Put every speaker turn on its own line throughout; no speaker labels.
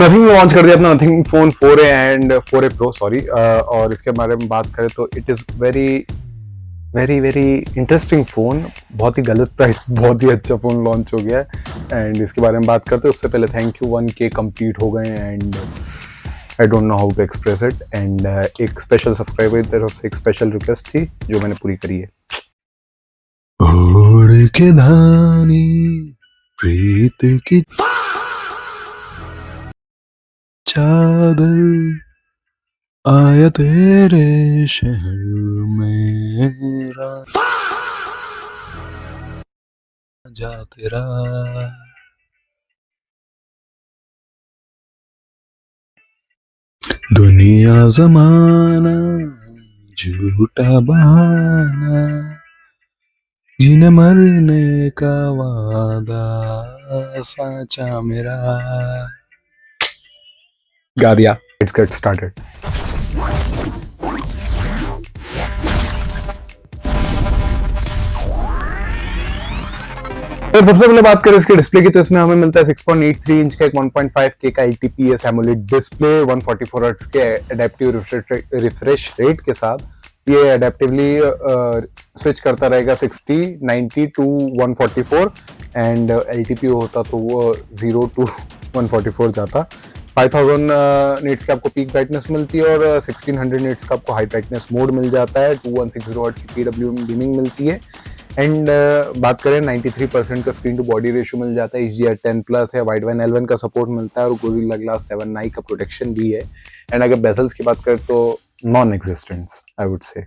Nothing launch कर दिया अपना nothing phone 4A and 4A pro sorry, और इसके बारे में बात करें तो it is very very very interesting phone. बहुत ही गलत प्राइस, बहुत ही अच्छा फ़ोन लॉन्च हो गया है एंड इसके बारे में बात करते हैं उससे पहले थैंक यू 1K कंप्लीट हो गए and I don't know how to express it and एक स्पेशल सब्सक्राइबर की तरफ से एक स्पेशल रिक्वेस्ट थी जो मैंने पूरी करी है।
ओढ़ के धानी प्रीत की चादर आया तेरे शहर मेरा जा तेरा दुनिया जमाना झूठा बहाना जीने मरने का वादा साचा मेरा
गा दिया। Let's get started. तो सबसे पहले बात करें इसके डिस्प्ले की तो इसमें हमें मिलता है 6.83 इंच का एक 1.5K का IPS एमोलेड डिस्प्ले 144 हर्ट्ज के एडेप्टिव रिफ्रेश रेट के साथ। ये एडेप्टिवली स्विच करता रहेगा 60, 90 टू 144 एंड LTPO होता तो वो 0 टू 144 जाता। 5000 निट्स का आपको पीक ब्राइटनेस मिलती है और 1600 निट्स का आपको हाई ब्राइटनेस मोड मिल जाता है। 2160 हर्ट्ज की PWM बीमिंग मिलती है एंड बात करें 93% का स्क्रीन टू बॉडी रेशियो मिल जाता है। HDR10+ है, वाइड वाइन L1 का सपोर्ट मिलता है और गोरिल्ला ग्लास 7 नाई का प्रोटेक्शन भी है एंड अगर बेजल्स की बात करें तो non existence I would say.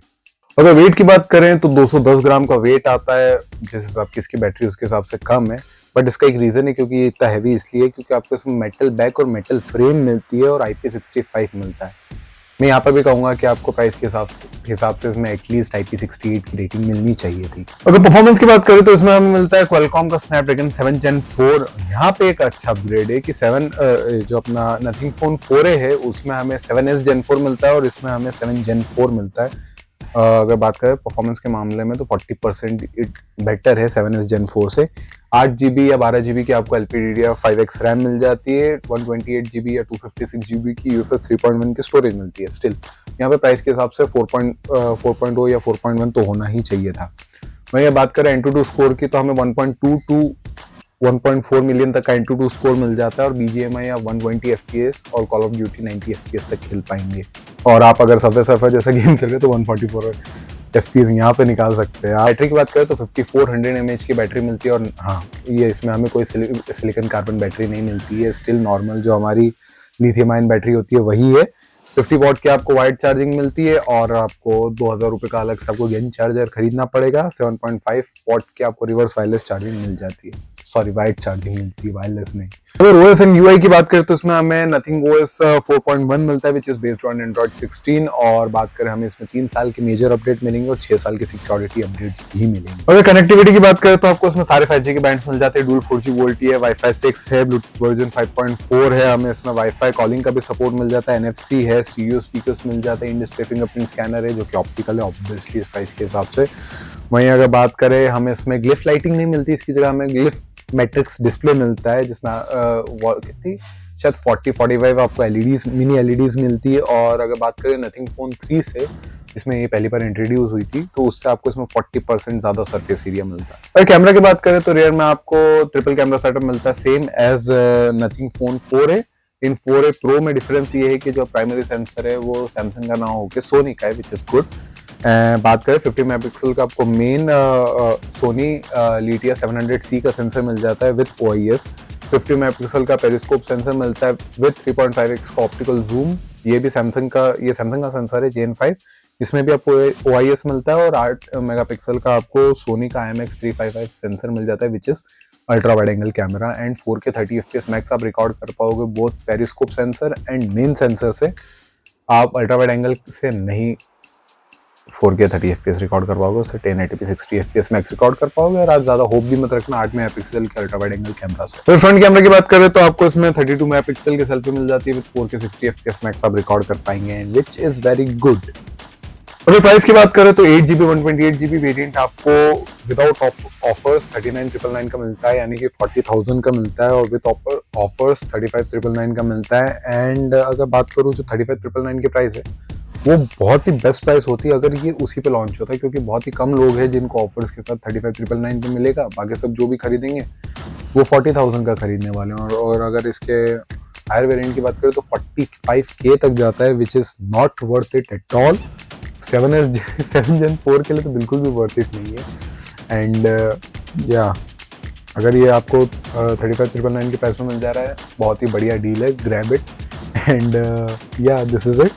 अगर वेट की बात करें तो 210 ग्राम का वेट आता है, जिस हिसाब की इसकी बैटरी उसके हिसाब से कम है, बट इसका एक रीजन है क्योंकि ये इतना हैवी इसलिए क्योंकि आपको इसमें मेटल बैक और मेटल फ्रेम मिलती है और IP65 मिलता है। मैं यहाँ पर भी कहूंगा कि आपको प्राइस के हिसाब से इसमें एटलीस्ट IP68 की रेटिंग मिलनी चाहिए थी। अगर परफॉर्मेंस की बात करें तो इसमें हमें मिलता है क्वालकॉम का स्नैपड्रैगन 7 Gen 4। यहाँ पे एक अच्छा अपग्रेड है कि 7 जो अपना नथिंग फोन 4A है उसमें हमें 7S Gen 4 मिलता है और इसमें हमें 7 Gen 4 मिलता है। अगर बात करें परफॉर्मेंस के मामले में तो 40% इट बेटर है 7S Gen 4 से। 8GB या 12GB की आपको LPDDR5X रैम मिल जाती है, 128GB या 256GB की UFS 3.1 की स्टोरेज मिलती है। स्टिल यहाँ पे प्राइस के हिसाब से 4.0 या 4.1 तो होना ही चाहिए था। वहीं बात करें Antutu स्कोर की तो हमें 1.2 टू 1.4 मिलियन तक का Antutu स्कोर मिल जाता है और BGMI या 120 FPS और कॉल ऑफ ड्यूटी 90 FPS तक खेल पाएंगे। और आप अगर सबवे सर्फर जैसा गेम खेल रहे तो 144 FPS यहाँ पे निकाल सकते हैं। बैटरी की बात करें तो 5400 mAh की बैटरी मिलती है और हाँ, ये इसमें हमें कोई सिलिकॉन कार्बन बैटरी नहीं मिलती है। स्टिल नॉर्मल जो हमारी लिथियम आयन बैटरी होती है वही है। 50 वॉट की आपको वाइड चार्जिंग मिलती है और आपको 2000 रुपये का अलग से आपको गेन चार्जर खरीदना पड़ेगा। 7.5 वॉट की आपको रिवर्स वायरलेस चार्जिंग मिल जाती है, सॉरी वाइड चार्जिंग मिलती है, वायरलेस नहीं। अगर OS एंड UI की बात करें तो इसमें हमें नथिंग OS 4.1 मिलता है which is based on Android 16 और बात करें हमें इसमें 3 साल के मेजर अपडेट मिलेंगे और 6 साल के सिक्योरिटी अपडेट्स भी मिलेंगे। अगर कनेक्टिविटी की बात करें तो आपको इसमें सारे 5G के बैंड्स मिल जाते हैं। डुअल 4G वोल्टी है, Wi-Fi 6 है, ब्लूटूथ वर्जन 5.4 है, हमें इसमें Wi-Fi कॉलिंग का भी सपोर्ट मिल जाता है, NFC है, स्टीरियो स्पीकर्स मिल जाते हैं, इन डिस्प्ले फिंगरप्रिंट स्कैनर है जो कि ऑप्टिकल है ऑब्वियसली इस प्राइस के हिसाब से। वहीं अगर बात करें हमें इसमें ग्लिफ लाइटिंग नहीं मिलती, इसकी जगह हमें ग्लिफ मैट्रिक्स डिस्प्ले मिलता है जिसमें कितनी शायद 40-45 आपको एलईडीज मिनी एलईडीज मिलती है। और अगर बात करें नथिंग फोन 3 से जिसमें ये पहली बार इंट्रोड्यूस हुई थी तो उससे आपको इसमें 40% ज्यादा सरफेस एरिया मिलता है। अगर कैमरा की बात करें तो रियर में आपको ट्रिपल कैमरा सेटअप मिलता है same as nothing phone 4A। इन 4A प्रो में डिफरेंस ये है कि जो प्राइमरी सेंसर है वो सैमसंग का ना होकर सोनी का है विच इज गुड। बात करें 50 मेगापिक्सल का आपको मेन सोनी लिटिया 700C का सेंसर मिल जाता है विद OIS। 50 मेगापिक्सल का पेरिस्कोप सेंसर मिलता है विद 3.5x का ऑप्टिकल जूम। ये भी सैमसंग का सेंसर है JN5। इसमें भी आपको OIS मिलता है और 8 मेगापिक्सल का आपको सोनी का IMX355 सेंसर मिल जाता है which is ultra wide angle camera and 4K 30 FPS max आप रिकॉर्ड कर पाओगे both periscope sensor and main sensor से। आप अल्ट्रा वाइड एंगल से नहीं 4K 30 FPS रिकॉर्ड कर पाओगे, उससे 1080p 60 FPS मैक्स रिकॉर्ड कर पाओगे और आप ज्यादा होप भी मत रखना 8 मेगापिक्सल के अल्ट्रा वाइड एंगल कैमरा से। तो फ्रंट कैमरा की बात करें तो आपको इसमें 32 मेगापिक्सल की सेल्फी मिल जाती है विद 4K 60 FPS मैक्स आप रिकॉर्ड कर पाएंगे and which is very good. अगर प्राइस की बात करें तो 8GB 128GB वेरिएंट आपको विदाउट ऑफर्स 39,999 का मिलता है, यानी कि 40,000 का मिलता है, और विद ऑफर्स 35,999 का मिलता है। एंड अगर बात करूँ जो 35,999 की प्राइस है वो बहुत ही बेस्ट प्राइस होती है अगर ये उसी पे लॉन्च होता है, क्योंकि बहुत ही कम लोग हैं जिनको ऑफर्स के साथ 35,999 पे मिलेगा। बाकी सब जो भी खरीदेंगे वो 40,000 का खरीदने वाले हैं। और अगर इसके हायर वेरिएंट की बात करें तो 45K तक जाता है, which is not worth it at all. 7 Gen 4 के लिए तो बिल्कुल भी वर्थ इट नहीं है। एंड या अगर ये आपको 35,999 के प्राइस में मिल जा रहा है, बहुत ही बढ़िया डील है, ग्रैब इट। एंड या दिस इज इट।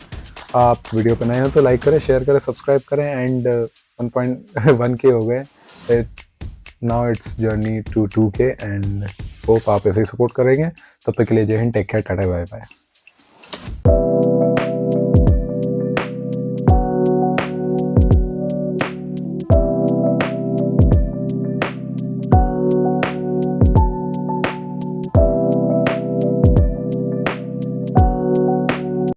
आप वीडियो पे नए हो तो लाइक करें, शेयर करें, सब्सक्राइब करें। एंड 1.1K हो गए, now it's journey to 2K। And hope आप ऐसे ही सपोर्ट करेंगे। तब तक के लिए Jai Hind, take care, tata, bye bye.